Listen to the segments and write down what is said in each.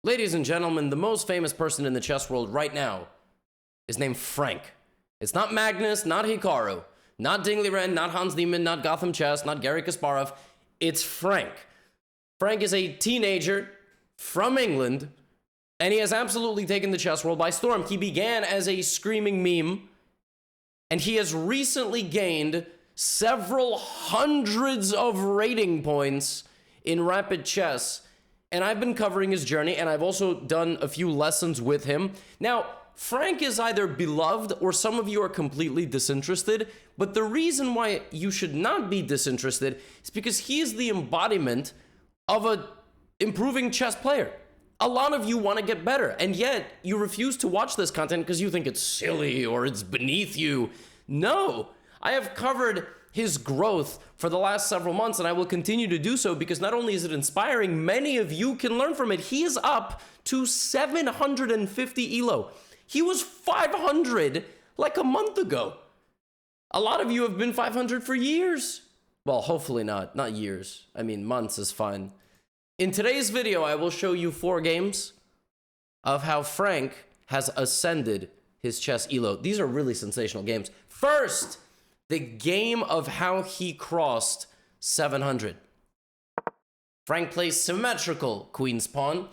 Ladies and gentlemen, the most famous person in the chess world right now is named Frank. It's not Magnus, not Hikaru, not Dingley Wren, not Hans Niemann, not GothamChess, not Garry Kasparov. It's Frank. Frank is a teenager from England, and he has absolutely taken the chess world by storm. He began as a screaming meme, and he has recently gained several hundreds of rating points in rapid chess. And I've been covering his journey, and I've also done a few lessons with him. Now, Frank is either beloved or some of you are completely disinterested, but the reason why you should not be disinterested is because he is the embodiment of an improving chess player. A lot of you want to get better, and yet you refuse to watch this content because you think it's silly or it's beneath you. No, I have covered his growth for the last several months, and I will continue to do so because not only is it inspiring, many of you can learn from it. He is up to 750 elo. He was 500 like a month ago. A lot of you have been 500 for years. Well, hopefully not years. I mean, months is fine. In today's video, I will show you 4 games of how Frank has ascended his chess elo. These are really sensational games. First, the game of how he crossed 700. Frank plays symmetrical queen's pawn.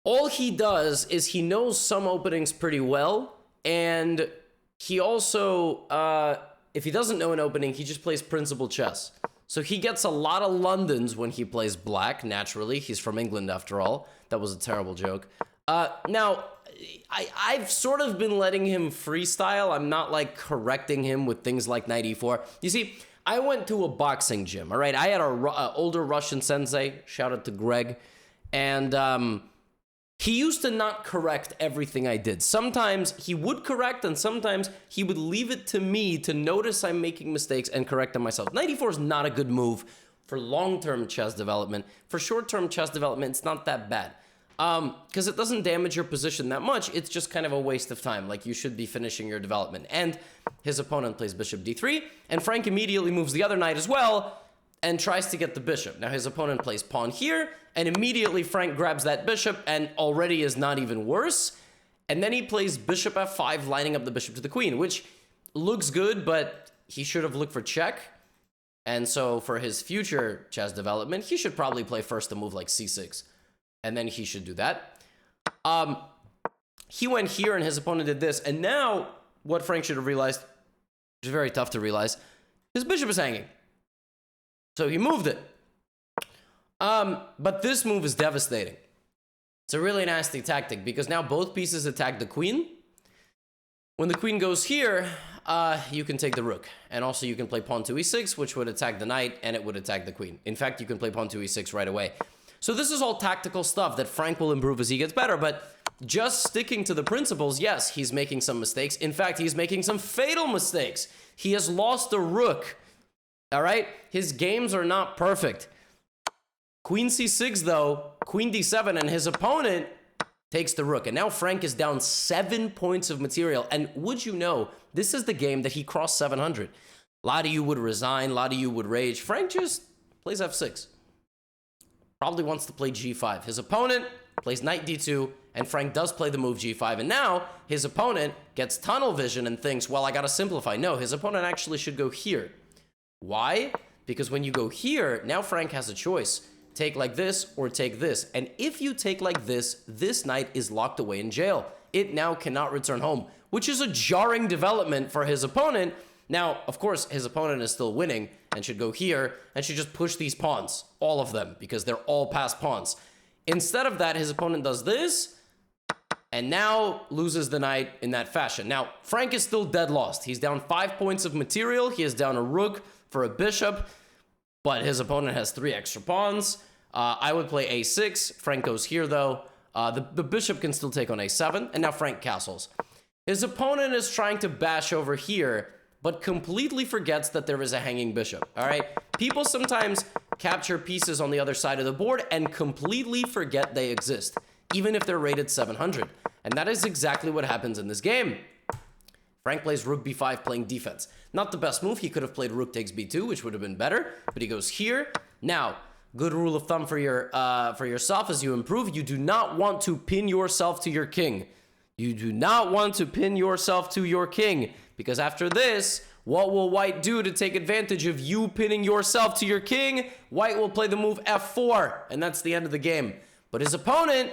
All he does is he knows some openings pretty well, and he also, if he doesn't know an opening, he just plays principal chess. So he gets a lot of Londons when he plays black, naturally. He's from England, after all. That was a terrible joke. Now, I've sort of been letting him freestyle. I'm not like correcting him with things like knight e4. You see, I went to a boxing gym, all right? I had an older Russian sensei, shout out to Greg, and he used to not correct everything I did. Sometimes he would correct, and sometimes he would leave it to me to notice I'm making mistakes and correct them myself. Knight e4 is not a good move for long-term chess development. For short-term chess development, it's not that bad. Because it doesn't damage your position that much. It's just kind of a waste of time. Like, you should be finishing your development. And his opponent plays bishop d3, and Frank immediately moves the other knight as well and tries to get the bishop. Now, his opponent plays pawn here, and immediately Frank grabs that bishop and already is not even worse. And then he plays bishop f5, lining up the bishop to the queen, which looks good, but he should have looked for check. And so for his future chess development, he should probably play first a move like c6. And then he should do that. He went here and his opponent did this. And now what Frank should have realized, which is very tough to realize, his bishop is hanging. So he moved it. But this move is devastating. It's a really nasty tactic because now both pieces attack the queen. When the queen goes here, you can take the rook. And also you can play pawn to e6, which would attack the knight and it would attack the queen. In fact, you can play pawn to e6 right away. So this is all tactical stuff that Frank will improve as he gets better, but just sticking to the principles, yes, he's making some mistakes. In fact, he's making some fatal mistakes. He has lost a rook, all right? His games are not perfect. Queen c6, though, queen d7, and his opponent takes the rook. And now Frank is down 7 points of material. And would you know, this is the game that he crossed 700. A lot of you would resign, a lot of you would rage. Frank just plays f6. Probably wants to play g5. His opponent plays knight d2, and Frank does play the move g5. And now his opponent gets tunnel vision and thinks, well, I got to simplify. No, his opponent actually should go here. Why? Because when you go here, now Frank has a choice. Take like this or take this. And if you take like this, this knight is locked away in jail. It now cannot return home, which is a jarring development for his opponent. Now, of course, his opponent is still winning and should go here and should just push these pawns, all of them, because they're all passed pawns. Instead of that, his opponent does this and now loses the knight in that fashion. Now, Frank is still dead lost. He's down 5 points of material. He is down a rook for a bishop, but his opponent has 3 extra pawns. I would play a6. Frank goes here, though. The bishop can still take on a7, and now Frank castles. His opponent is trying to bash over here, but completely forgets that there is a hanging bishop, all right? People sometimes capture pieces on the other side of the board and completely forget they exist, even if they're rated 700. And that is exactly what happens in this game. Frank plays rook b5 playing defense. Not the best move. He could have played rook takes b2, which would have been better, but he goes here. Now, good rule of thumb for yourself as you improve. You do not want to pin yourself to your king. You do not want to pin yourself to your king, because after this, what will white do to take advantage of you pinning yourself to your king? White will play the move f4, and that's the end of the game. But his opponent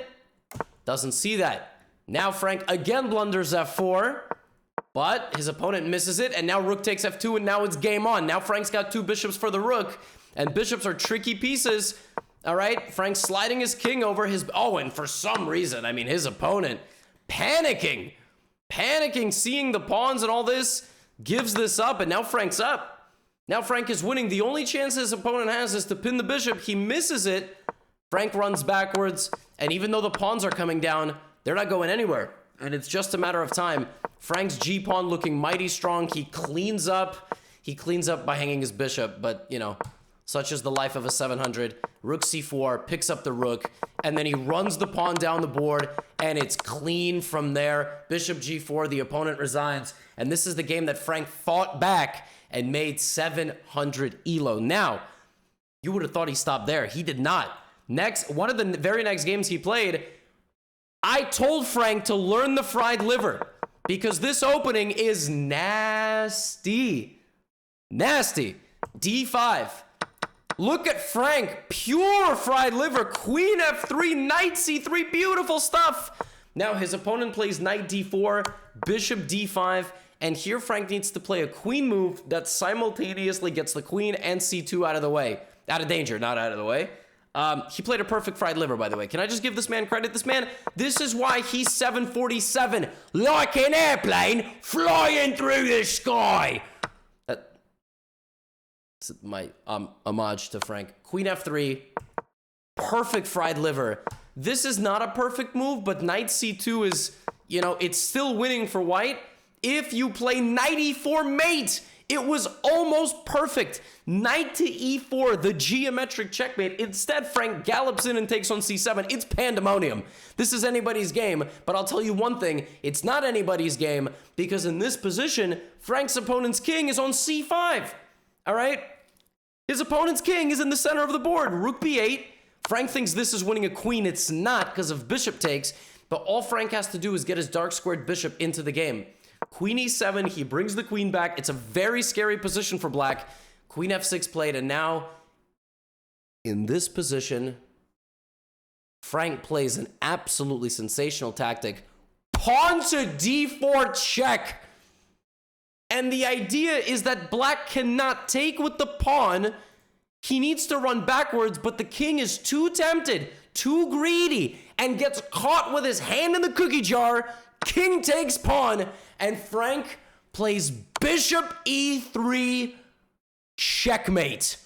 doesn't see that. Now Frank again blunders f4, but his opponent misses it, and now rook takes f2, and now it's game on. Now Frank's got 2 bishops for the rook, and bishops are tricky pieces. All right, Frank's sliding his king over his... Oh, and for some reason, I mean, his opponent panicking, seeing the pawns and all this, gives this up, and now Frank's up. Now Frank is winning. The only chance his opponent has is to pin the bishop. He misses it. Frank runs backwards, and even though the pawns are coming down, they're not going anywhere, and it's just a matter of time. Frank's g-pawn looking mighty strong. He cleans up by hanging his bishop, but, you know, such is the life of a 700. Rook c4, picks up the rook, and then he runs the pawn down the board, and it's clean from there. Bishop g4, the opponent resigns, and this is the game that Frank fought back and made 700 elo. Now, you would have thought he stopped there. He did not. Next, one of the very next games he played, I told Frank to learn the fried liver, because this opening is nasty. Nasty. d5. Look at Frank, pure fried liver, queen f3, knight c3, beautiful stuff. Now his opponent plays knight d4, bishop d5, and here Frank needs to play a queen move that simultaneously gets the queen and c2 out of the way. Out of danger, not out of the way. He played a perfect fried liver, by the way. Can I just give this man credit? This is why he's 747, like an airplane flying through the sky. That's my homage to Frank. Queen f3, perfect fried liver. This is not a perfect move, but knight c2 is, you know, it's still winning for white. If you play knight e4 mate, it was almost perfect. Knight to e4, the geometric checkmate. Instead, Frank gallops in and takes on c7. It's pandemonium. This is anybody's game, but I'll tell you one thing. It's not anybody's game, because in this position, Frank's opponent's king is on c5. All right? His opponent's king is in the center of the board. Rook b8. Frank thinks this is winning a queen. It's not, because of bishop takes, but all Frank has to do is get his dark squared bishop into the game. Queen e7, he brings the queen back. It's a very scary position for black. Queen f6 played, and now in this position, Frank plays an absolutely sensational tactic. Pawn to d4 check. And the idea is that black cannot take with the pawn. He needs to run backwards, but the king is too tempted, too greedy, and gets caught with his hand in the cookie jar. King takes pawn, and Frank plays bishop e3 checkmate.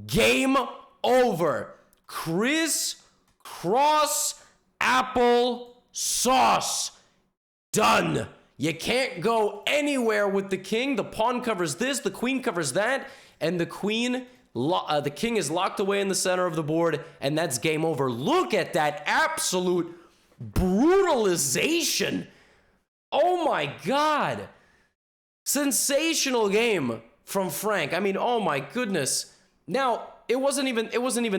Game over. Cross apple sauce. Done. You can't go anywhere with the king. The pawn covers this, the queen covers that, and the king is locked away in the center of the board, and that's game over. Look at that absolute brutalization. Oh my God. Sensational game from Frank. I mean, oh my goodness. Now, it wasn't even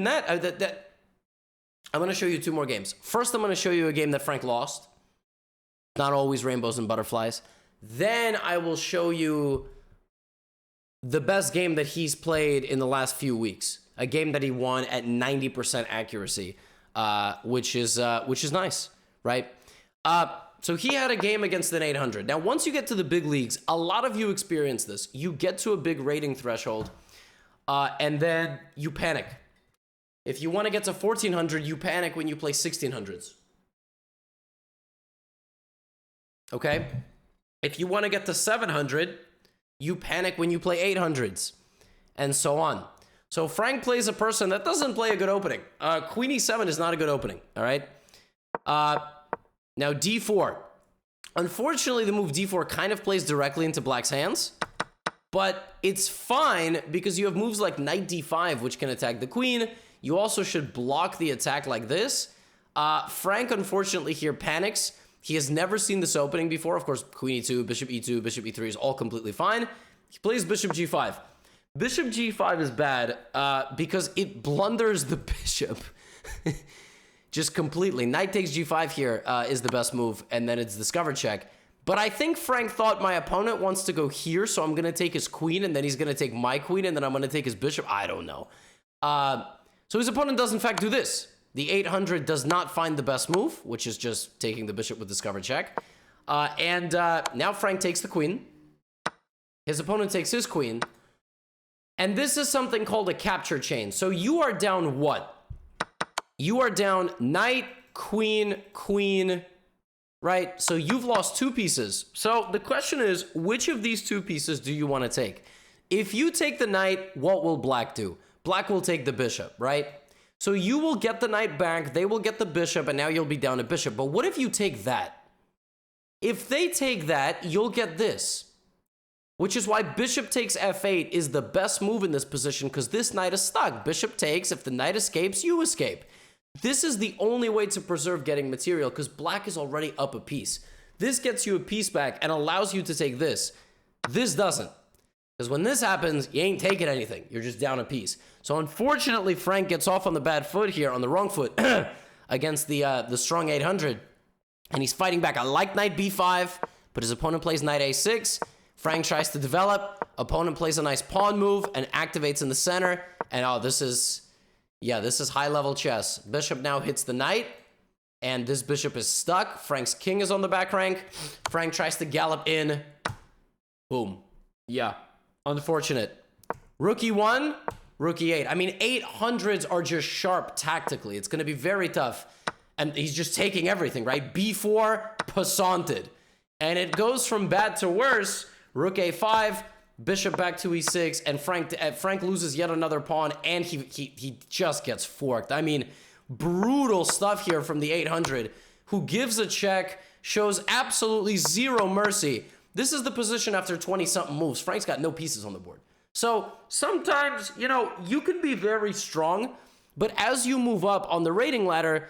that. I'm going to show you 2 more games. First, I'm going to show you a game that Frank lost. Not always rainbows and butterflies. Then I will show you the best game that he's played in the last few weeks. A game that he won at 90% accuracy, which is nice, right? So he had a game against an 800. Now, once you get to the big leagues, a lot of you experience this. You get to a big rating threshold, and then you panic. If you want to get to 1400, you panic when you play 1600s. Okay? If you want to get to 700, you panic when you play 800s, and so on. So Frank plays a person that doesn't play a good opening. Queen e7 is not a good opening, all right? Now d4. Unfortunately, the move d4 kind of plays directly into black's hands, but it's fine because you have moves like knight d5, which can attack the queen. You also should block the attack like this. Frank, unfortunately, here panics. He has never seen this opening before. Of course, queen e2, bishop e3 is all completely fine. He plays bishop g5. Bishop g5 is bad because it blunders the bishop just completely. Knight takes g5 here is the best move, and then it's discovered check. But I think Frank thought my opponent wants to go here, so I'm going to take his queen, and then he's going to take my queen, and then I'm going to take his bishop. I don't know. So his opponent does, in fact, do this. The 800 does not find the best move, which is just taking the bishop with discovered check. Now Frank takes the queen. His opponent takes his queen. And this is something called a capture chain. So you are down what? You are down knight, queen, queen, right? So you've lost 2 pieces. So the question is, which of these 2 pieces do you want to take? If you take the knight, what will black do? Black will take the bishop, right? So you will get the knight back, they will get the bishop, and now you'll be down a bishop. But what if you take that? If they take that, you'll get this. Which is why bishop takes f8 is the best move in this position, because this knight is stuck. Bishop takes, if the knight escapes, you escape. This is the only way to preserve getting material, because black is already up a piece. This gets you a piece back and allows you to take this. This doesn't. Because when this happens, you ain't taking anything. You're just down a piece. So unfortunately, Frank gets off on the bad foot here, on the wrong foot, against the strong 800. And he's fighting back. I like knight b5, but his opponent plays knight a6. Frank tries to develop. Opponent plays a nice pawn move and activates in the center. And oh, this is high-level chess. Bishop now hits the knight, and this bishop is stuck. Frank's king is on the back rank. Frank tries to gallop in. Boom. Yeah. Unfortunate. Rook e1, rook e8. I mean, 800s are just sharp tactically. It's going to be very tough. And he's just taking everything, right? b4, passanted. And it goes from bad to worse. Rook a5, bishop back to e6, and Frank loses yet another pawn, and he just gets forked. I mean, brutal stuff here from the 800, who gives a check, shows absolutely zero mercy. This is the position after 20-something moves. Frank's got no pieces on the board. So sometimes, you know, you can be very strong, but as you move up on the rating ladder,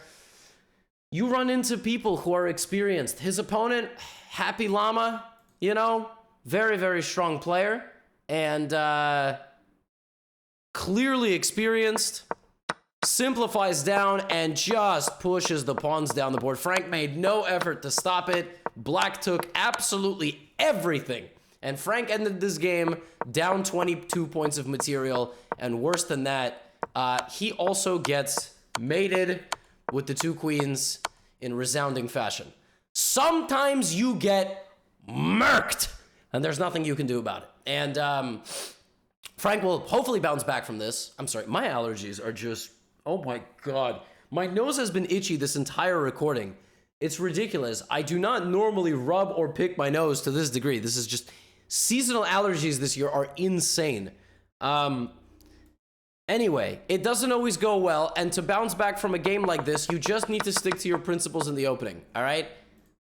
you run into people who are experienced. His opponent, Happy Llama, you know, very, very strong player, and clearly experienced, simplifies down, and just pushes the pawns down the board. Frank made no effort to stop it. Black took absolutely everything, and Frank ended this game down 22 points of material, and worse than that, he also gets mated with the 2 queens in resounding fashion. Sometimes you get murked, and there's nothing you can do about it. And Frank will hopefully bounce back from this. I'm sorry, my allergies are just, oh my God. My nose has been itchy this entire recording. It's ridiculous. I do not normally rub or pick my nose to this degree. This is just, seasonal allergies this year are insane. Anyway, it doesn't always go well, and to bounce back from a game like this, you just need to stick to your principles in the opening, all right?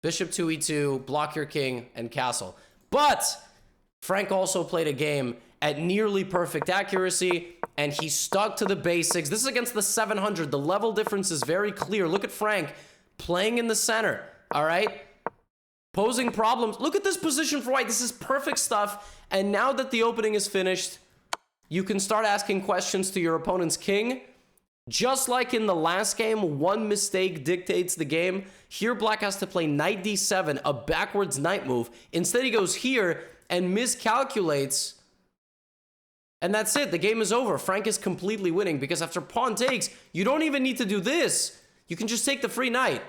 Bishop 2e2, block your king, and castle. But Frank also played a game at nearly perfect accuracy, and he stuck to the basics. This is against the 700. The level difference is very clear. Look at Frank playing in the center, all right? Posing problems. Look at this position for white. This is perfect stuff, and now that the opening is finished, you can start asking questions to your opponent's king. Just like in the last game, one mistake dictates the game. Here, black has to play knight d7, a backwards knight move. Instead, he goes here and miscalculates. And that's it. The game is over. Frank is completely winning because after pawn takes, you don't even need to do this. You can just take the free knight.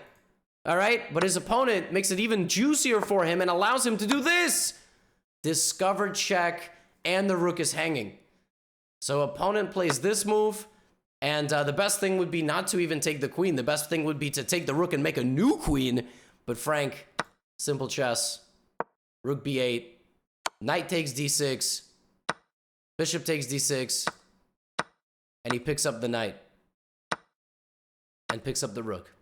All right? But his opponent makes it even juicier for him and allows him to do this. Discovered check, and the rook is hanging. So opponent plays this move, and the best thing would be not to even take the queen. The best thing would be to take the rook and make a new queen. But Frank, simple chess, rook b8, knight takes d6, bishop takes d6, and he picks up the knight and picks up the rook.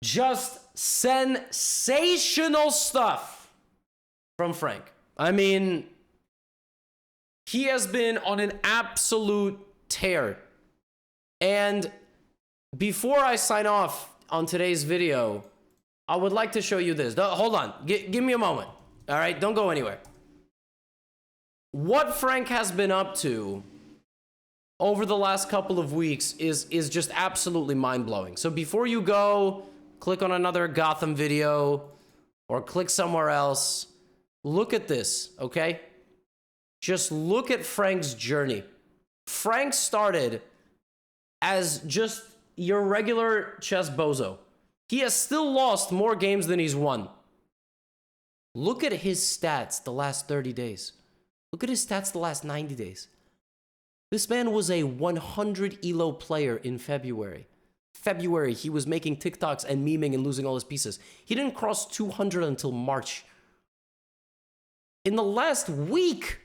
Just sensational stuff from Frank. I mean, he has been on an absolute tear. And before I sign off on today's video, I would like to show you this. Hold on. Give me a moment. All right? Don't go anywhere. what Frank has been up to over the last couple of weeks is just absolutely mind-blowing. So before you go, click on another Gotham video or click somewhere else, look at this, okay? Just look at Frank's journey. Frank started as just your regular chess bozo. He has still lost more games than he's won. Look at his stats the last 30 days. Look at his stats the last 90 days. This man was a 100 elo player in February. He was making TikToks and memeing and losing all his pieces. He didn't cross 200 until March. In the last week,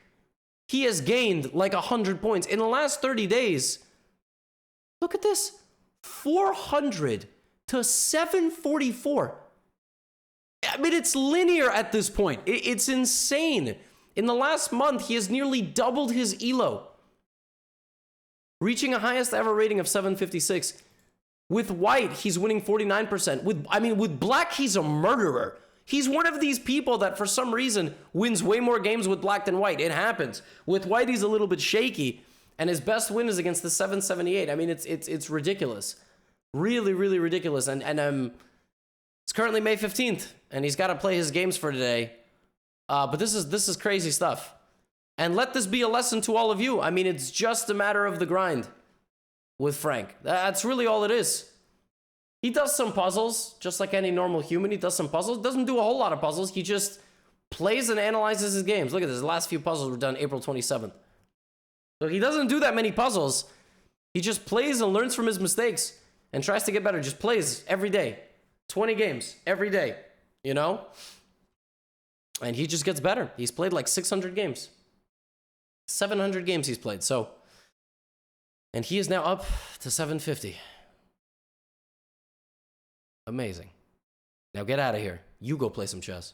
he has gained like 100 points. In the last 30 days, look at this. 400 to 744. I mean, it's linear at this point. It's insane. In the last month, he has nearly doubled his elo, reaching a highest ever rating of 756. With white, he's winning 49%. With black, he's a murderer. He's one of these people that for some reason wins way more games with black than white. It happens. With white, he's a little bit shaky, and his best win is against the 778. I mean, it's ridiculous. Really, really ridiculous. And it's currently May 15th, and he's got to play his games for today. But this is crazy stuff. And let this be a lesson to all of you. I mean, it's just a matter of the grind with Frank. That's really all it is. He does some puzzles, just like any normal human. He does some puzzles. Doesn't do a whole lot of puzzles. He just plays and analyzes his games. Look at this. The last few puzzles were done April 27th. So he doesn't do that many puzzles. He just plays and learns from his mistakes and tries to get better. Just plays every day. 20 games every day, you know? And he just gets better. He's played like 600 games. 700 games he's played, so. And he is now up to 750. Amazing. Now get out of here. You go play some chess.